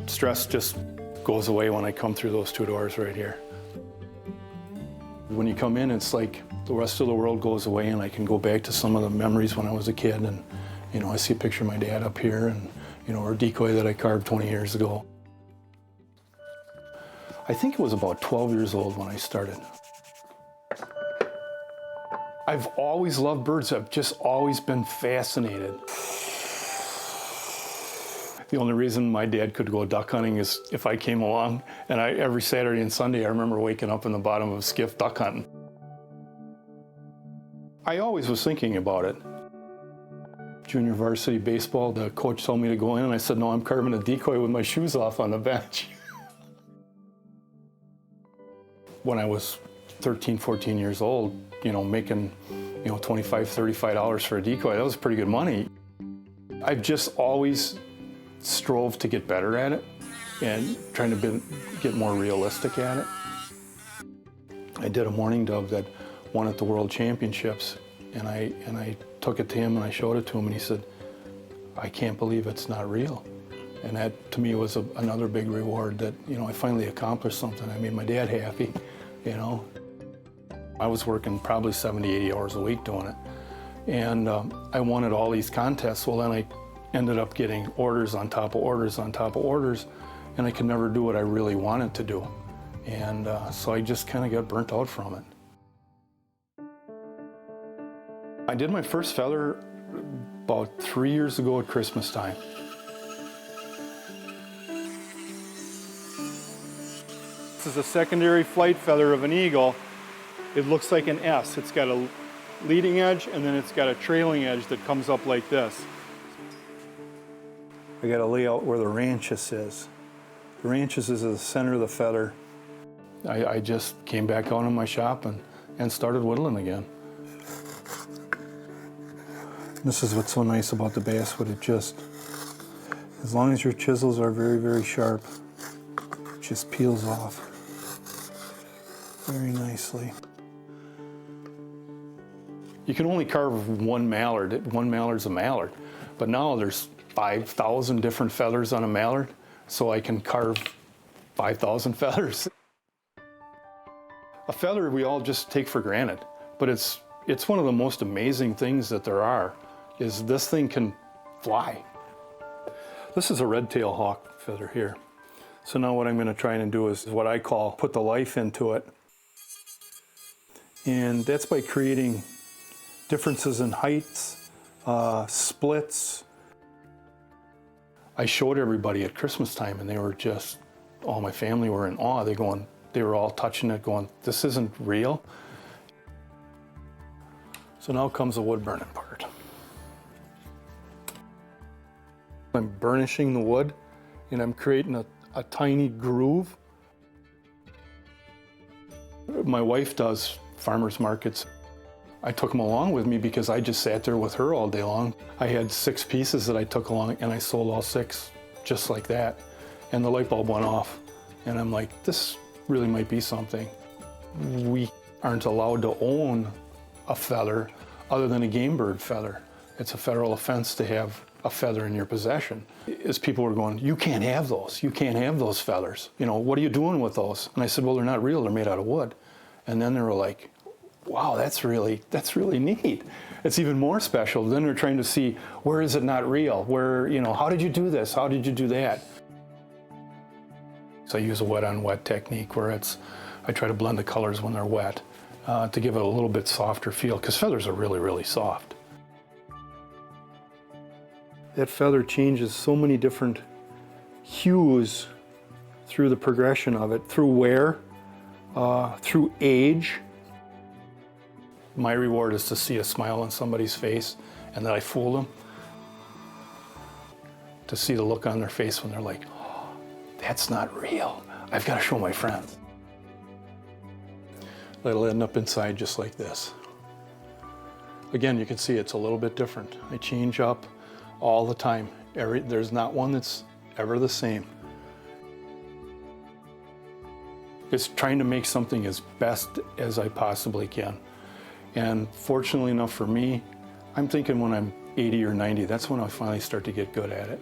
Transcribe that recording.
stress just goes away when I come through those two doors right here. When you come in, it's like the rest of the world goes away and I can go back to some of the memories when I was a kid, and I see a picture of my dad up here and or a decoy that I carved 20 years ago. I think it was about 12 years old when I started. I've always loved birds. I've just always been fascinated. The only reason my dad could go duck hunting is if I came along, and every Saturday and Sunday I remember waking up in the bottom of a skiff duck hunting. I always was thinking about it. Junior varsity baseball, the coach told me to go in, and I said, no, I'm carving a decoy with my shoes off on the bench. When I was 13, 14 years old, making, $25, $35 for a decoy, that was pretty good money. I've just always strove to get better at it and trying to get more realistic at it. I did a mourning dove that won at the World Championships, and I took it to him and I showed it to him, and he said, I can't believe it's not real. And that to me was another big reward that, I finally accomplished something. I made my dad happy, I was working probably 70, 80 hours a week doing it. And I won at all these contests. Well, then I ended up getting orders on top of orders on top of orders, and I could never do what I really wanted to do. And so I just kind of got burnt out from it. I did my first feather about 3 years ago at Christmas time. This is a secondary flight feather of an eagle. It looks like an S. It's got a leading edge and then it's got a trailing edge that comes up like this. I got to lay out where the ranchus is. The ranchus is at the center of the feather. I just came back out in my shop and started whittling again. This is what's so nice about the basswood. It just, as long as your chisels are very, very sharp, it just peels off very nicely. You can only carve one mallard. One mallard's a mallard. But now there's 5,000 different feathers on a mallard, so I can carve 5,000 feathers. A feather we all just take for granted, but it's one of the most amazing things that there are, is this thing can fly. This is a red-tailed hawk feather here. So now what I'm going to try and do is what I call put the life into it. And that's by creating differences in heights, splits. I showed everybody at Christmas time, and they were just, all my family were in awe. They were all touching it going, this isn't real. So now comes the wood burning part. I'm burnishing the wood, and I'm creating a tiny groove. My wife does farmers markets. I took them along with me because I just sat there with her all day long. I had 6 pieces that I took along, and I sold all 6 just like that. And the light bulb went off, and I'm like, this really might be something. We aren't allowed to own a feather other than a game bird feather. It's a federal offense to have a feather in your possession. As people were going, you can't have those. You can't have those feathers. What are you doing with those? And I said, well, they're not real. They're made out of wood. And then they were like, wow, that's really neat. It's even more special. Then they're trying to see, where is it not real? Where, how did you do this? How did you do that? So I use a wet on wet technique where I try to blend the colors when they're wet to give it a little bit softer feel, because feathers are really, really soft. That feather changes so many different hues through the progression of it, through wear, through age. My reward is to see a smile on somebody's face and that I fooled them. To see the look on their face when they're like, oh, that's not real. I've got to show my friends. It'll end up inside just like this. Again, you can see it's a little bit different. I change up all the time. There's not one that's ever the same. It's trying to make something as best as I possibly can. And fortunately enough for me, I'm thinking when I'm 80 or 90, that's when I finally start to get good at it.